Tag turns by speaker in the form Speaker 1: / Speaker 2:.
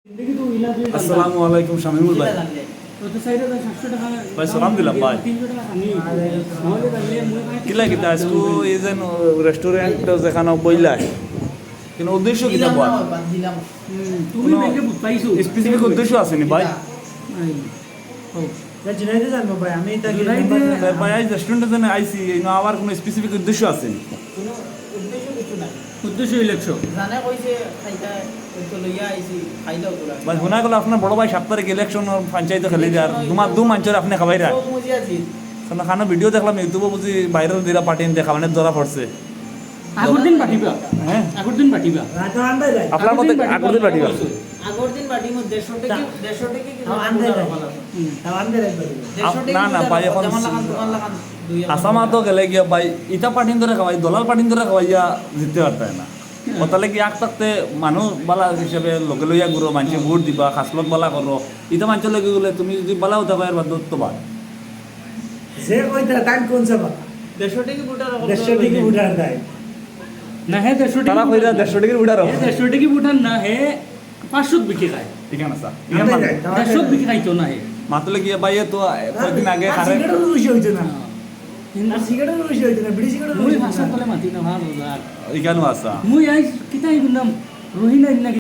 Speaker 1: আসসালামু আলাইকুম শামিমুল ভাই। ভাই সালাম দিলাম ভাই। কিলা কিতা আজকু এই যে রেস্টুরেন্ট যেখানে বইলা কিন্তু উদ্দেশ্য কিতা বল
Speaker 2: তুমি ব্যাংকে বুঝাইছো
Speaker 1: স্পেসিফিক উদ্দেশ্য আছে নি ভাই?
Speaker 2: জুনাইদে জানবো ভাই আমি এটা
Speaker 1: ভাই আজ রেস্টুরেন্টে যেন আইসি আবার কোনো স্পেসিফিক উদ্দেশ্য আছে নি?
Speaker 3: কোনো উদ্দেশ্য কিছু নাই
Speaker 2: উদ্দেশ্য ইলেকশন
Speaker 3: জানে কইছে খাইতা তো লইয়া আইছি খাইলাও তোরা
Speaker 1: ভাই শোনা গেল আপনার বড় ভাই 7 তারিখ ইলেকশন পঞ্চায়েত খেলে আর দু মাঞ্চর আপনি খাবাই রা
Speaker 3: সব মুজি আছি
Speaker 1: খানা ভিডিও দেখলাম ইউটিউবে বুঝি বাইরের দিরা পার্টি দেখা মানে ধরা পড়ছে।
Speaker 2: আগর দিন পাঠিবা
Speaker 1: হ্যাঁ
Speaker 2: আগর দিন পাঠিবা
Speaker 1: আপনার মতে আগর দিন পার্টি
Speaker 3: আগর দিন বাড়ি মধ্যে 150 টাকা কি
Speaker 1: না না ভাই এখন আসামা তো গেলে গিয়া ভাই ইটা পার্টিন ধরে খাওয়াই দলাল পার্টিন ধরে খাওয়াইয়া জিততে পারতাই না তাহলে কি আগ থাকতে মানুষ বালা হিসেবে লগে লইয়া ঘুরো মানুষে ভোট দিবা খাসলত বালা করো ইটা মানুষের লগে গেলে তুমি যদি বালা হতে পারো এর তো বাদ
Speaker 4: যে কইতা টাইম কোন যাবা
Speaker 3: 150 টাকা বুটার
Speaker 4: 150 টাকা উঠার দেয়
Speaker 2: না হে 150
Speaker 1: তারা কইরা 150 টাকার উড়া রাখো
Speaker 2: 150 টাকা বুটান না হে 500 বিক্রি খায়
Speaker 1: ঠিক আছে স্যার
Speaker 4: আমাদের দেয়
Speaker 2: 150 বিক্রি খাইতো না হে
Speaker 1: মাতলে গিয়া ভাই তো কয়েকদিন আগে খারে
Speaker 4: সিগারেটের রুশি হইতো না আর সিগারেটের রুশি হইতো না বিড়ি সিগারেটের
Speaker 2: মুই
Speaker 4: রুশি
Speaker 2: ভাষা তলে মাতি না ভালো
Speaker 1: ইকানো আসা
Speaker 2: মুই আই কিতাই গুনাম রহিনা